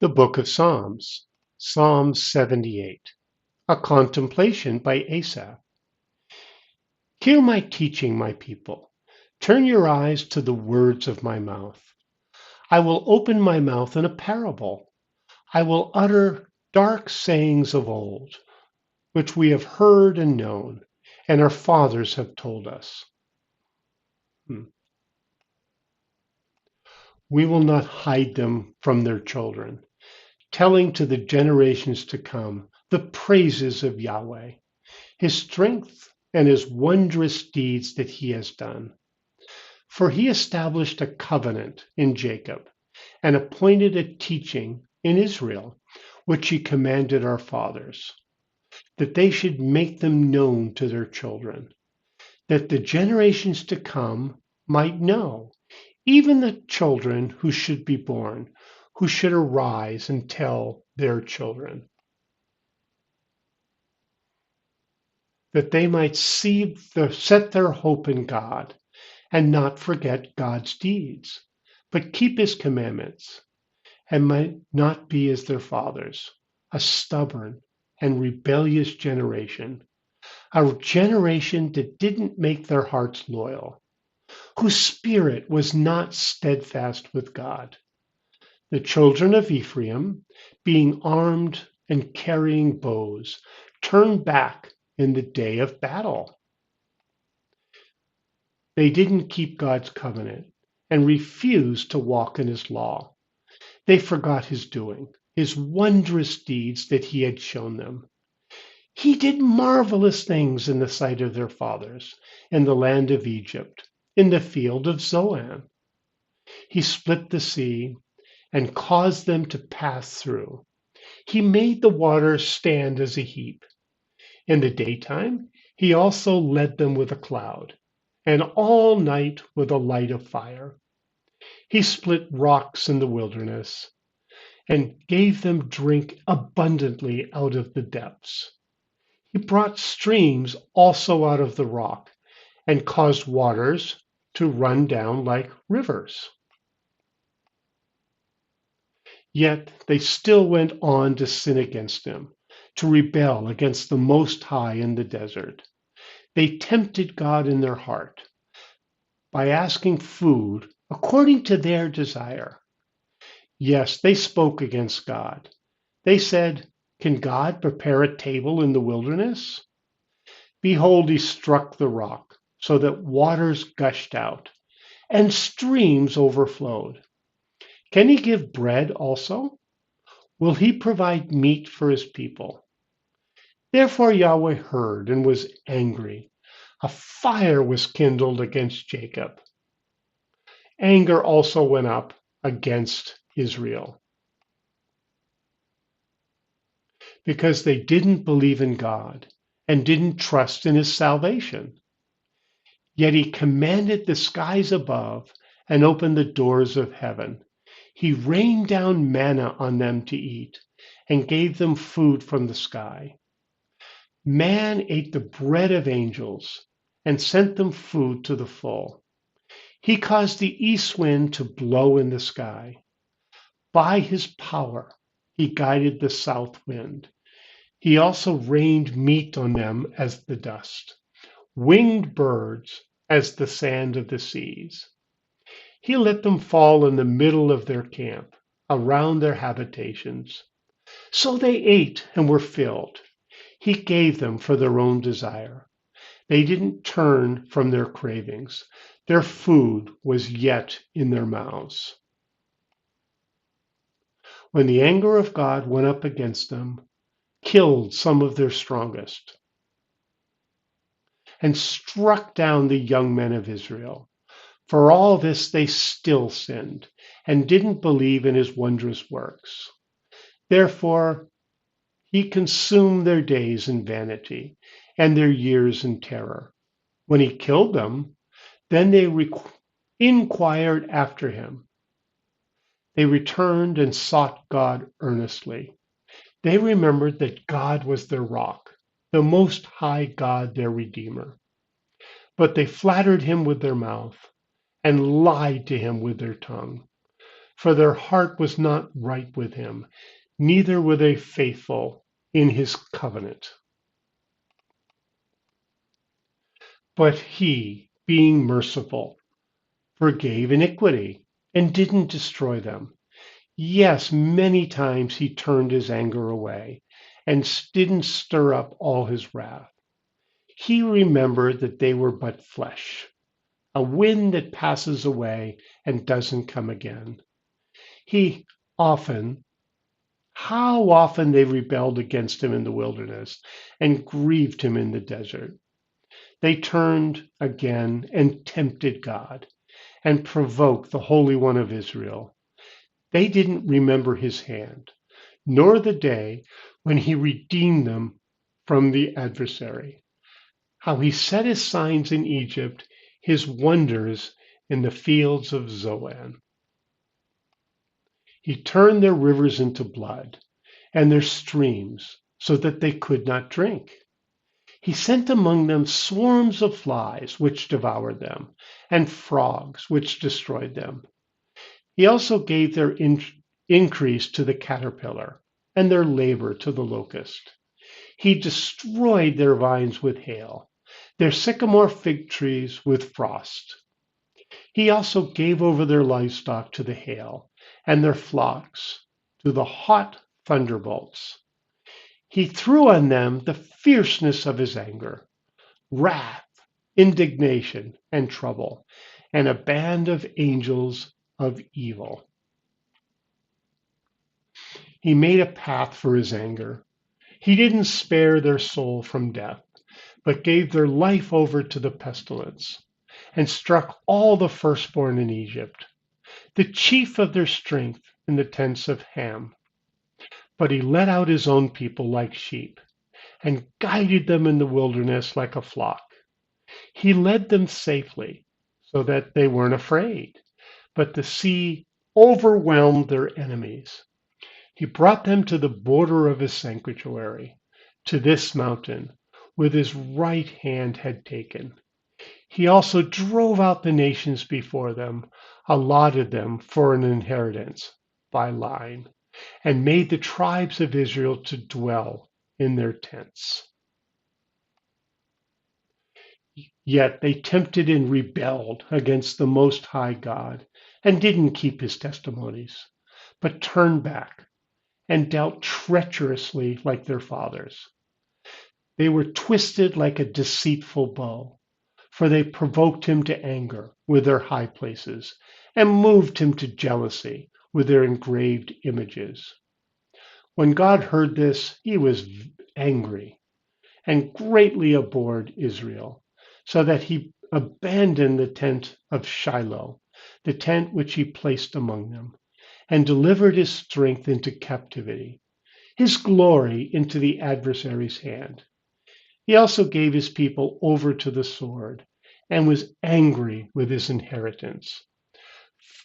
The Book of Psalms, Psalm 78, a contemplation by Asaph. Hear my teaching, my people. Turn your eyes to the words of my mouth. I will open my mouth in a parable. I will utter dark sayings of old, which we have heard and known, and our fathers have told us. We will not hide them from their children, telling to the generations to come the praises of Yahweh, his strength and his wondrous deeds that he has done. For he established a covenant in Jacob and appointed a teaching in Israel, which he commanded our fathers, that they should make them known to their children, that the generations to come might know, even the children who should be born, who should arise and tell their children, that they might set their hope in God and not forget God's deeds, but keep his commandments, and might not be as their fathers, a stubborn and rebellious generation, a generation that didn't make their hearts loyal, whose spirit was not steadfast with God. The children of Ephraim, being armed and carrying bows, turned back in the day of battle. They didn't keep God's covenant and refused to walk in his law. They forgot his doing, his wondrous deeds that he had shown them. He did marvelous things in the sight of their fathers, in the land of Egypt, in the field of Zoan. He split the sea and caused them to pass through. He made the waters stand as a heap. In the daytime, he also led them with a cloud, and all night with a light of fire. He split rocks in the wilderness and gave them drink abundantly out of the depths. He brought streams also out of the rock and caused waters to run down like rivers. Yet they still went on to sin against him, to rebel against the Most High in the desert. They tempted God in their heart by asking food according to their desire. Yes, they spoke against God. They said, "Can God prepare a table in the wilderness?" Behold, he struck the rock so that waters gushed out and streams overflowed. Can he give bread also? Will he provide meat for his people? Therefore Yahweh heard and was angry. A fire was kindled against Jacob. Anger also went up against Israel, because they didn't believe in God and didn't trust in his salvation. Yet he commanded the skies above and opened the doors of heaven. He rained down manna on them to eat and gave them food from the sky. Man ate the bread of angels and sent them food to the full. He caused the east wind to blow in the sky. By his power, he guided the south wind. He also rained meat on them as the dust, winged birds as the sand of the seas. He let them fall in the middle of their camp, around their habitations. So they ate and were filled. He gave them for their own desire. They didn't turn from their cravings. Their food was yet in their mouths. When the anger of God went up against them, killed some of their strongest, and struck down the young men of Israel. For all this they still sinned and didn't believe in his wondrous works. Therefore, he consumed their days in vanity and their years in terror. When he killed them, then they inquired after him. They returned and sought God earnestly. They remembered that God was their rock, the Most High God, their Redeemer. But they flattered him with their mouth and lied to him with their tongue. for their heart was not right with him, neither were they faithful in his covenant. But he, being merciful, forgave iniquity and didn't destroy them. Yes, many times he turned his anger away and didn't stir up all his wrath. He remembered that they were but flesh, a wind that passes away and doesn't come again. He often, how often they rebelled against him in the wilderness and grieved him in the desert. They turned again and tempted God and provoked the Holy One of Israel. They didn't remember his hand, nor the day when he redeemed them from the adversary, how he set his signs in Egypt, his wonders in the fields of Zoan. He turned their rivers into blood and their streams so that they could not drink. He sent among them swarms of flies, which devoured them, and frogs, which destroyed them. He also gave their increase to the caterpillar, and their labor to the locust. He destroyed their vines with hail, their sycamore fig trees with frost. He also gave over their livestock to the hail, and their flocks to the hot thunderbolts. He threw on them the fierceness of his anger, wrath, indignation, and trouble, and a band of angels of evil. He made a path for his anger. He didn't spare their soul from death, but gave their life over to the pestilence, and struck all the firstborn in Egypt, the chief of their strength in the tents of Ham. But he led out his own people like sheep, and guided them in the wilderness like a flock. He led them safely, so that they weren't afraid, but the sea overwhelmed their enemies. He brought them to the border of his sanctuary, to this mountain, with his right hand had taken. He also drove out the nations before them, allotted them for an inheritance by line, and made the tribes of Israel to dwell in their tents. Yet they tempted and rebelled against the Most High God and didn't keep his testimonies, but turned back and dealt treacherously like their fathers. They were twisted like a deceitful bow, for they provoked him to anger with their high places and moved him to jealousy with their engraved images. When God heard this, he was angry and greatly abhorred Israel, so that he abandoned the tent of Shiloh, the tent which he placed among them, and delivered his strength into captivity, his glory into the adversary's hand. He also gave his people over to the sword and was angry with his inheritance.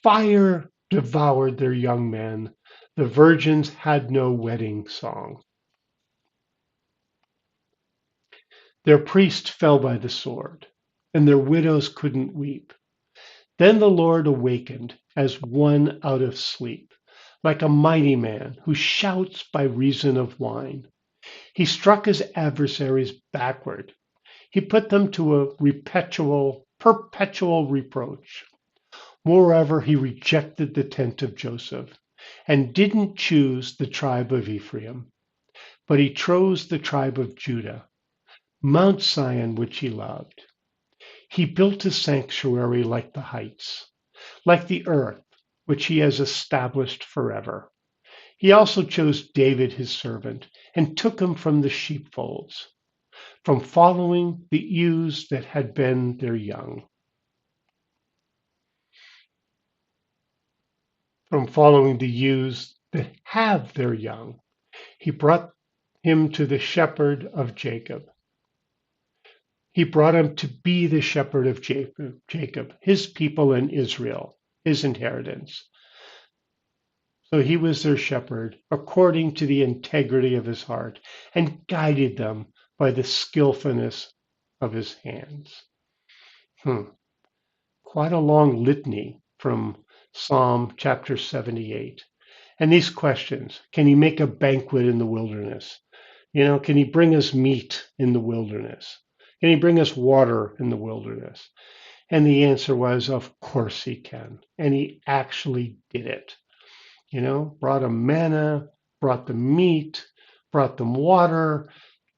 Fire devoured their young men. The virgins had no wedding song. Their priests fell by the sword, and their widows couldn't weep. Then the Lord awakened as one out of sleep, like a mighty man who shouts by reason of wine. He struck his adversaries backward. He put them to a perpetual reproach. Moreover, he rejected the tent of Joseph and didn't choose the tribe of Ephraim, but he chose the tribe of Judah, Mount Zion, which he loved. He built a sanctuary like the heights, like the earth, which he has established forever. He also chose David, his servant, and took him from the sheepfolds, from following the ewes that had been their young. From following the ewes that have their young. He brought him to the shepherd of Jacob. He brought him to be the shepherd of Jacob, his people in Israel, his inheritance. So he was their shepherd according to the integrity of his heart and guided them by the skillfulness of his hands. Quite a long litany from Psalm chapter 78. And these questions, can he make a banquet in the wilderness? Can he bring us meat in the wilderness? Can he bring us water in the wilderness? And the answer was, of course he can. And he actually did it. Brought them manna, brought them meat, brought them water,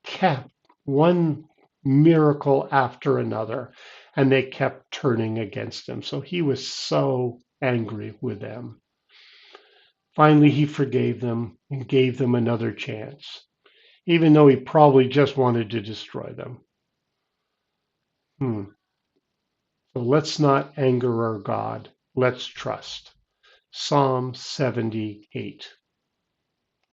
kept one miracle after another, and they kept turning against him. So he was so angry with them. Finally, he forgave them and gave them another chance, even though he probably just wanted to destroy them. So let's not anger our God. Let's trust. Psalm 78.